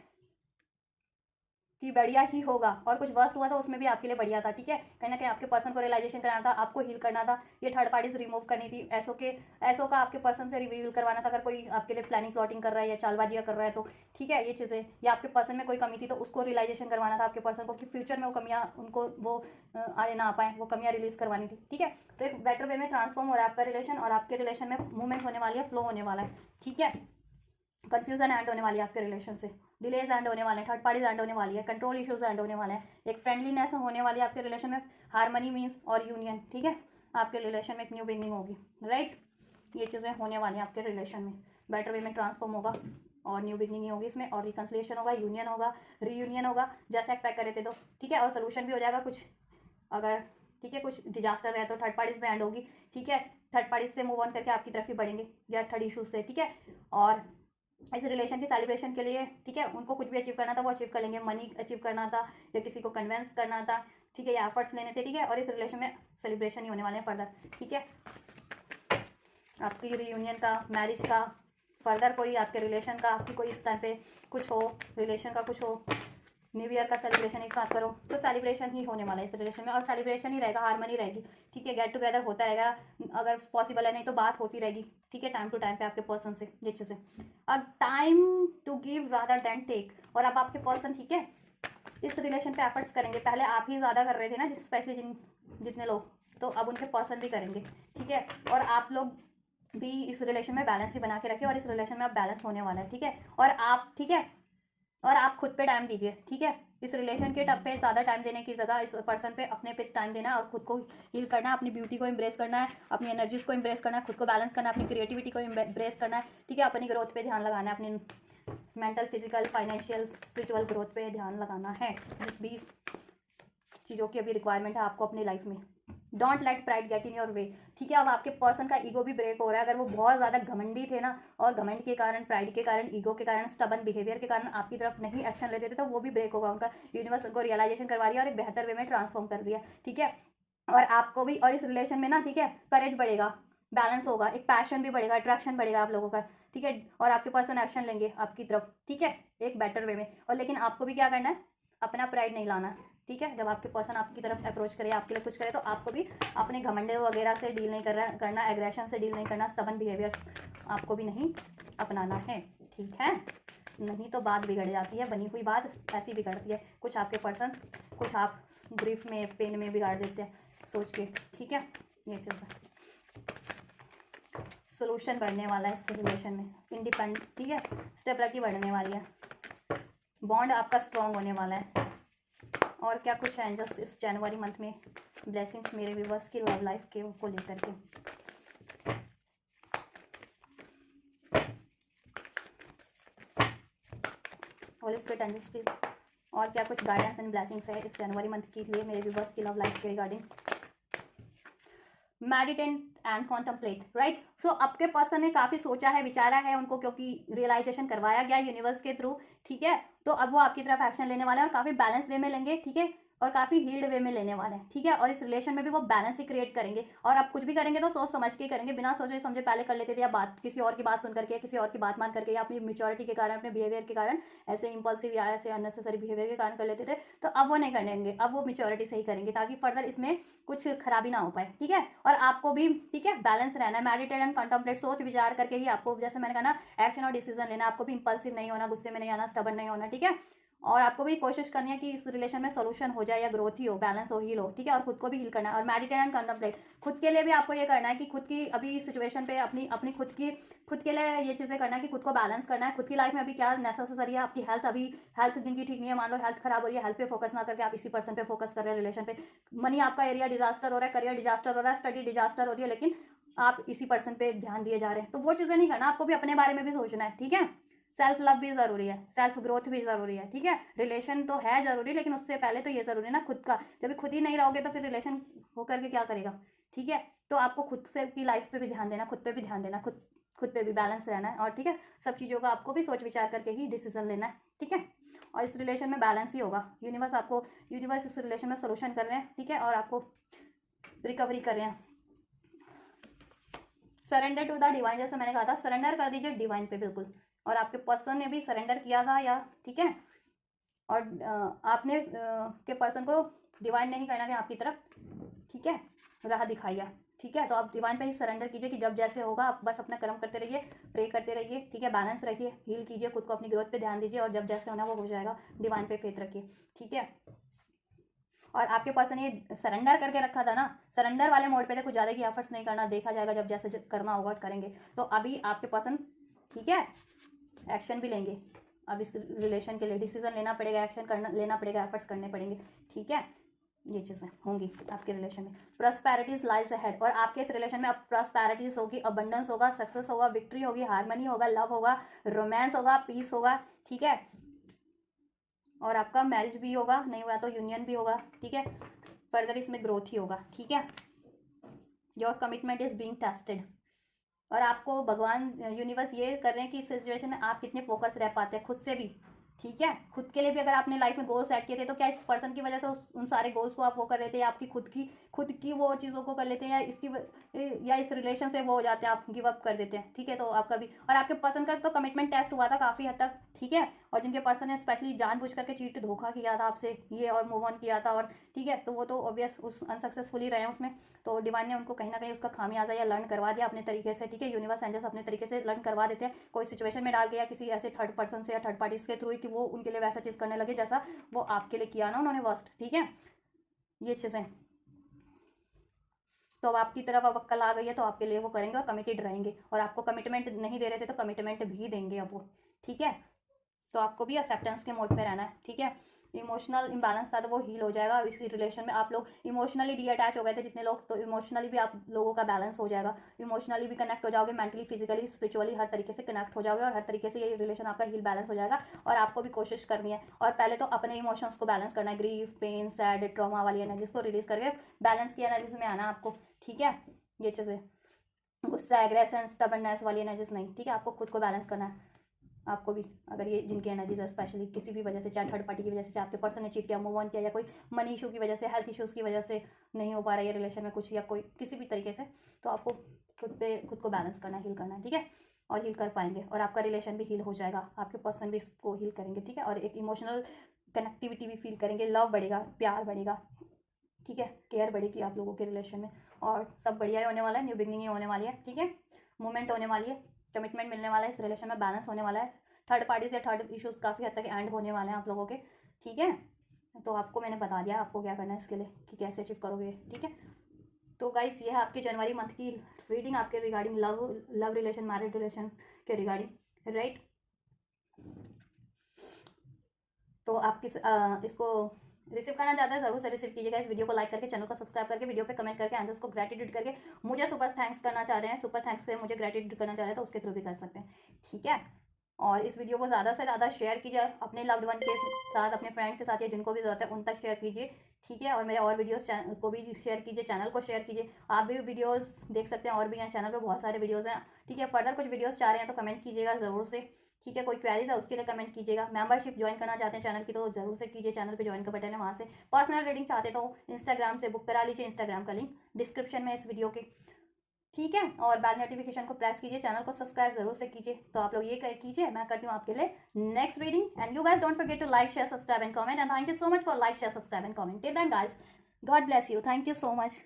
कि बढ़िया ही होगा। और कुछ वर्स्ट हुआ था उसमें भी आपके लिए बढ़िया था, ठीक है। कहीं ना कहीं आपके पर्सन को रियलाइजेशन कराना था, आपको हील करना था, ये थर्ड पार्टीज रिमूव करनी थी, ऐसो का आपके पर्सन से रिवील करवाना था। अगर कोई आपके लिए प्लानिंग प्लॉटिंग कर रहा है या चालबाजियाँ कर रहा है तो ठीक है, ये चीज़ें, या आपके पर्सन में कोई कमी थी तो उसको रियलाइजेशन करवाना था आपके पर्सन को, कि फ्यूचर में वो कमियाँ उनको वो आड़े ना आ पाए, वो कमियाँ रिलीज करवानी थी, ठीक है। तो एक बेटर वे में ट्रांसफॉर्म हो रहा है आपका रिलेशन और आपके रिलेशन में मूवमेंट होने वाली है, फ्लो होने वाला है, ठीक है। कंफ्यूजन एंड होने वाली है आपके रिलेशन से, डिलेज एंड होने वाले हैं, थर्ड पार्टीज एंड होने वाली है, कंट्रोल इश्यूज एंड होने वाले हैं, एक फ्रेंडलीनेस होने वाली है आपके रिलेशन में, हार्मनी मीन्स और यूनियन, ठीक है। आपके रिलेशन में एक न्यू बिगनिंग होगी, राइट। ये चीज़ें होने वाली हैं आपके रिलेशन में, बेटर वे में ट्रांसफॉर्म होगा और न्यू बिगनिंग होगी इसमें, और रिकन्सिलिएशन होगा, यूनियन होगा, रीयूनियन होगा, जैसे एक्सपेक्ट कर रहे थे तो ठीक है। और सोल्यूशन भी हो जाएगा कुछ, अगर ठीक है कुछ डिजास्टर है तो थर्ड पार्टीज में एंड होगी, ठीक है। थर्ड पार्टीज से मूव ऑन करके आपकी तरफ ही बढ़ेंगे या थर्ड इशूज से, ठीक है। और इस रिलेशन की सेलिब्रेशन के लिए, ठीक है, उनको कुछ भी अचीव करना था वो अचीव कर लेंगे, मनी अचीव करना था या किसी को कन्विंस करना था, ठीक है, या एफर्ट्स लेने थे, ठीक है। और इस रिलेशन में सेलिब्रेशन ही होने वाले हैं फर्दर, ठीक है। आपकी रियूनियन का, मैरिज का, फर्दर कोई आपके रिलेशन का, आपकी कोई इस टाइम पे कुछ हो, रिलेशन का कुछ हो, न्यू ईयर का सेलिब्रेशन एक साथ करो, तो सेलिब्रेशन ही होने वाला है इस रिलेशन में, और सेलिब्रेशन ही रहेगा, हार्मनी रहेगी, ठीक है। गेट टुगेदर होता रहेगा अगर पॉसिबल है, नहीं तो बात होती रहेगी, ठीक है, टाइम टू टाइम पे आपके पर्सन से, ये चीज़ें। अब time to give rather than take, और अब आपके पर्सन, ठीक है, इस रिलेशन पे एफर्ट्स करेंगे। पहले आप ही ज़्यादा कर रहे थे ना, स्पेशली जितने लोग, तो अब उनके पर्सन भी करेंगे, ठीक है। और आप लोग भी इस रिलेशन में बैलेंस ही बना के रखिए और इस रिलेशन में अब बैलेंस होने वाला है, ठीक है। और आप, ठीक है, और आप खुद पे टाइम दीजिए, ठीक है। इस रिलेशन के टप पे ज़्यादा टाइम देने की जगह इस पर्सन पे, अपने पे टाइम देना और खुद को हील करना है, अपनी ब्यूटी को एम्ब्रेस करना है, अपनी एनर्जीज को एम्ब्रेस करना है, खुद को बैलेंस करना है, अपनी क्रिएटिविटी को एम्ब्रेस करना है, ठीक है। अपनी ग्रोथ पे ध्यान लगाना है, अपनी mental, physical, financial, spiritual growth पे ध्यान लगाना है। जिस भी चीज़ों की अभी रिक्वायरमेंट है आपको अपनी लाइफ में, don't let pride get in your way, ठीक है। अब आपके पर्सन का ईगो भी ब्रेक हो रहा है। अगर वो बहुत ज़्यादा घमंडी थे ना, और घमंड के कारण, प्राइड के कारण, ईगो के कारण, स्टबन बिहेवियर के कारण आपकी तरफ नहीं एक्शन लेते थे, तो वो भी ब्रेक होगा उनका। यूनिवर्स उनको रियलाइजेशन करवा रही है और एक बेहतर वे में ट्रांसफॉर्म कर रही है, ठीक है। और आपको भी, और इस रिलेशन में ना, ठीक है, करेज बढ़ेगा, बैलेंस होगा, एक पैशन भी बढ़ेगा, अट्रैक्शन बढ़ेगा आप लोगों का, ठीक है। और आपके पर्सन एक्शन लेंगे आपकी तरफ, ठीक है, एक बेटर वे में। और लेकिन आपको भी क्या करना है, अपना प्राइड नहीं लाना, ठीक है। जब आपके पर्सन आपकी तरफ अप्रोच करे, आपके लिए कुछ करे, तो आपको भी अपने घमंडे वगैरह से डील नहीं करना, एग्रेशन से डील नहीं करना, स्टबन बिहेवियर आपको भी नहीं अपनाना है, ठीक है। नहीं तो बात बिगड़ जाती है, बनी हुई बात ऐसी बिगड़ती है। कुछ आपके पर्सन, कुछ आप ग्रीफ में, पेन में बिगाड़ देते हैं सोच के, ठीक है। ये चीज़ सोल्यूशन बढ़ने वाला है इस रिलेशन में, इंडिपेंडेंट, ठीक है, स्टेबिलिटी बढ़ने वाली है, बॉन्ड आपका स्ट्रॉन्ग होने वाला है। और क्या कुछ एंजल्स इस जनवरी मंथ में ब्लेसिंग्स मेरे व्यूवर्स की लव लाइफ के को लेकर के, होली स्पिरिट एंजल्स प्लीज, और क्या कुछ गाइडेंस एंड ब्लेसिंग्स है इस जनवरी मंथ के लिए मेरे व्यूवर्स की लव लाइफ के regarding. Meditate and contemplate, right. So आपके पर्सन ने काफ़ी सोचा है, विचारा है उनको, क्योंकि रियलाइजेशन करवाया गया यूनिवर्स के थ्रू, ठीक है। तो अब वो आपकी तरफ एक्शन लेने वाले हैं और काफ़ी बैलेंस वे में लेंगे, ठीक है, और काफ़ी हील्ड वे में लेने वाले हैं, ठीक है। और इस रिलेशन में भी वो बैलेंस ही क्रिएट करेंगे। और आप कुछ भी करेंगे तो सोच समझ के करेंगे, बिना सोचे समझे पहले कर लेते थे, या बात किसी और की बात सुन करके, किसी और की बात मान करके, या अपनी मेच्योरिटी के कारण, अपने बिहेवियर के कारण, ऐसे इंपल्सिव या ऐसे अननेसेसरी बिहेवियर के कारण कर लेते थे। तो अब वो नहीं करेंगे, अब वो मेच्योरिटी से ही करेंगे, ताकि फर्दर इसमें कुछ खराबी ना हो पाए, ठीक है। और आपको भी, ठीक है, बैलेंस रहना है, मेडिटेट एंड कंटेम्पलेट, सोच विचार करके ही आपको, जैसे मैंने कहा ना, एक्शन और डिसीजन लेना। आपको भी इंपल्सिव नहीं होना, गुस्से में नहीं आना, स्टबन नहीं होना, ठीक है। और आपको भी कोशिश करनी है कि इस रिलेशन में सोल्यूशन हो जाए या ग्रोथ ही हो, बैलेंस हो, हील हो, ठीक है। और खुद को भी हील करना है और मेडिटेट एंड कंटेम्पलेट। खुद के लिए भी आपको ये करना है कि खुद की अभी सिचुएशन पे अपनी अपनी खुद के लिए ये चीज़ें करना है कि खुद को बैलेंस करना है। खुद की लाइफ में अभी क्या नेसेसरी है, आपकी हेल्थ, अभी हेल्थ जिनकी ठीक नहीं है, मान लो हेल्थ खराब हो रही है, हेल्थ पे फोकस ना करके आप इसी पर्सन पे फोकस कर रहे हैं, रिलेशन पे। मनी आपका एरिया डिजास्टर हो रहा है, करियर डिजास्टर हो रहा है, स्टडी डिजास्टर हो रही है, लेकिन आप इसी पर्सन पे ध्यान दिए जा रहे हैं। तो वो चीज़ें नहीं करना, आपको भी अपने बारे में भी सोचना है, ठीक है। सेल्फ लव भी ज़रूरी है, सेल्फ ग्रोथ भी ज़रूरी है, ठीक है। रिलेशन तो है ज़रूरी, लेकिन उससे पहले तो ये ज़रूरी है ना खुद का। जब खुद ही नहीं रहोगे तो फिर रिलेशन होकर के क्या करेगा, ठीक है। तो आपको खुद से की लाइफ पे भी ध्यान देना, खुद पे भी ध्यान देना, खुद पे भी बैलेंस रहना है, और ठीक है, सब चीज़ों का आपको भी सोच विचार करके ही डिसीजन लेना है, ठीक है। और इस रिलेशन में बैलेंस ही होगा। यूनिवर्स इस रिलेशन में सोल्यूशन कर रहे हैं, ठीक है, और आपको रिकवरी कर रहे हैं। सरेंडर टू द डिवाइन, जैसे मैंने कहा था, सरेंडर कर दीजिए डिवाइन पे बिल्कुल। और आपके पर्सन ने भी सरेंडर किया था, या ठीक है। और आपने के पर्सन को डिवाइन ने ही कहना कि आपकी तरफ, ठीक है, राह दिखाइए, ठीक है। तो आप डिवाइन पे ही सरेंडर कीजिए कि जब जैसे होगा आप बस अपना कर्म करते रहिए, प्रे करते रहिए, ठीक है। बैलेंस रखिए, हील कीजिए खुद को, अपनी ग्रोथ पे ध्यान दीजिए, और जब जैसे होना वो हो जाएगा। डिवाइन पे फेथ रखिए, ठीक है। और आपके पर्सन ये सरेंडर करके रखा था ना, सरेंडर वाले मोड पे थे, कुछ ज़्यादा की एफर्ट्स नहीं करना, देखा जाएगा जब जैसे करना होगा करेंगे। तो अभी आपके पर्सन, ठीक है, एक्शन भी लेंगे। अब इस रिलेशन के लिए डिसीजन लेना पड़ेगा, एक्शन लेना पड़ेगा, एफर्ट्स करने पड़ेंगे, ठीक है। ये चीज़ें होंगी आपके रिलेशन में। प्रॉस्पेरिटीज लाइज अहेड, और आपके इस रिलेशन में अब प्रॉस्पेरिटीज होगी, अबंडेंस होगा, सक्सेस होगा, विक्ट्री होगी, हार्मनी होगा, लव होगा, रोमांस होगा, पीस होगा, ठीक है। और आपका मैरिज भी होगा, नहीं हुआ तो यूनियन भी होगा, ठीक है। फर्दर इसमें ग्रोथ ही होगा, ठीक है। Your commitment is being tested, और आपको भगवान यूनिवर्स ये कर रहे हैं कि इस सिचुएशन में आप कितने फोकस रह पाते हैं खुद से भी, ठीक है। खुद के लिए भी अगर आपने लाइफ में गोल सेट किए थे, तो क्या इस पर्सन की वजह से उन सारे गोल्स को आप वो कर लेते हैं, आपकी खुद की वो चीज़ों को कर लेते हैं, या इस रिलेशन से वो हो जाते हैं, आप गिव अप कर देते हैं, ठीक है। तो आपका भी और आपके पर्सन का तो कमिटमेंट टेस्ट हुआ था काफ़ी हद तक, ठीक है। और जिनके पर्सन ने स्पेशली जानबूझ करके चीट धोखा किया था आपसे ये, और मूव ऑन किया था, और ठीक है, तो वो तो ऑब्वियस उस अनसक्सेसफुली रहे हैं उसमें। तो डिवाइन ने उनको कहीं ना कहीं उसका खामियाजा या लर्न करवा दिया अपने तरीके से, ठीक है। यूनिवर्स एंजल्स अपने तरीके से लर्न करवा देते हैं, कोई सिचुएशन में डाल के या किसी ऐसे थर्ड पर्सन से या थर्ड पार्टी के थ्रू, कि वो उनके लिए वैसा चीज़ करने लगे जैसा वो आपके लिए किया ना उन्होंने वर्स्ट, ठीक है। ये चीज़ें तो अब आपकी तरफ अब अक्ल आ गई है, तो आपके लिए वो करेंगे और कमिटेड रहेंगे, और आपको कमिटमेंट नहीं दे रहे थे तो कमिटमेंट भी देंगे अब वो, ठीक है। तो आपको भी एक्सेप्टेंस के मोड पे रहना है, ठीक है। इमोशनल इम्बैलेंस था तो वो हील हो जाएगा। इसी रिलेशन में आप लोग इमोशनली डी अटैच हो गए थे जितने लोग, तो इमोशनली भी आप लोगों का बैलेंस हो जाएगा। इमोशनली भी कनेक्ट हो जाओगे, मेंटली, फिजिकली, स्पिरिचुअली, हर तरीके से कनेक्ट हो जाओगे, और हर तरीके से ये रिलेशन आपका हील बैलेंस हो जाएगा। और आपको भी कोशिश करनी है, और पहले तो अपने इमोशंस को बैलेंस करना है, ग्रीफ, पेन, सैड, ट्रॉमा वाली एनर्जीज को रिलीज करके बैलेंस की एनर्जीज में आना आपको, ठीक है। ये चीज़ें गुस्सा, एग्रेशन, स्टबर्ननेस वाली एनर्जीज नहीं, ठीक है। आपको खुद को बैलेंस करना है, आपको भी। अगर ये जिनकी एनर्जीज है स्पेशली किसी भी वजह से, चाहे थर्ड पार्टी की वजह से, चाहे आपके पर्सन ने चीट किया, मूव ऑन किया, या कोई मनी इशू की वजह से, हेल्थ इश्यूज़ की वजह से नहीं हो पा रहा है ये रिलेशन में कुछ, या कोई किसी भी तरीके से, तो आपको खुद को बैलेंस करना है, हील करना है, ठीक है। और हील कर पाएंगे, और आपका रिलेशन भी हील हो जाएगा, आपके पर्सन भी इसको हील करेंगे, ठीक है। और एक इमोशनल कनेक्टिविटी भी फील करेंगे, लव बढ़ेगा, प्यार बढ़ेगा, ठीक है। केयर बढ़ेगी आप लोगों के रिलेशन में, और सब बढ़िया ही होने वाला है, न्यू बिगनिंग ही होने वाली है, ठीक है। मूवमेंट होने वाली है, कमिटमेंट मिलने वाला है, इस रिलेशन में बैलेंस होने वाला है, थर्ड पार्टीज या थर्ड इश्यूज काफ़ी हद तक एंड होने वाले हैं आप लोगों के, ठीक है। तो आपको मैंने बता दिया आपको क्या करना है इसके लिए, कि कैसे अचीव करोगे, ठीक है। तो गाइस ये है आपके जनवरी मंथ की रीडिंग आपके regarding love relation, married relation के रिगार्डिंग, राइट। तो आप इसको रिसीव करना चाहते हैं, जरूर से रिसीव कीजिएगा। इस वीडियो को लाइक करके, चैनल को सब्सक्राइब करके, वीडियो पे कमेंट करके, एंजल्स को ग्रेटिट्यूड करके मुझे सुपर थैंक्स करना चाह रहे हैं, सुपर थैंक्स से मुझे ग्रेटिट्यूड करना चाह रहे हैं, तो उसके थ्रू भी कर सकते हैं, ठीक है। और इस वीडियो को ज़्यादा से ज़्यादा शेयर कीजिए अपने लव्ड वन के साथ, अपने फ्रेंड के साथ, या जिनको भी ज़रूरत है उन तक शेयर कीजिए, ठीक है। और मेरे और वीडियोस को भी शेयर कीजिए, चैनल को शेयर कीजिए। आप भी वीडियोस देख सकते हैं, और भी हैं चैनल पे बहुत सारे वीडियोस हैं, ठीक है। फर्दर कुछ वीडियोस चाह रहे हैं तो कमेंट कीजिएगा ज़रूर से, ठीक है। कोई क्वेरीज है उसके लिए कमेंट कीजिएगा। मेंबरशिप ज्वाइन करना चाहते हैं चैनल की तो जरूर से कीजिए, चैनल पे ज्वाइन का बटन है वहाँ से। पर्सनल रीडिंग चाहते तो इंस्टाग्राम से बुक करा लीजिए, इंस्टाग्राम का लिंक डिस्क्रिप्शन में इस वीडियो के, ठीक है। और बेल नोटिफिकेशन को प्रेस कीजिए, चैनल को सब्सक्राइब जरूर से कीजिए। तो आप लोग ये कीजिए, मैं करती हूँ आपके लिए next reading. And you guys don't forget to like, share, subscribe and comment, and thank you so much for like, share, subscribe and comment. Till then guys, God bless you, thank you so much.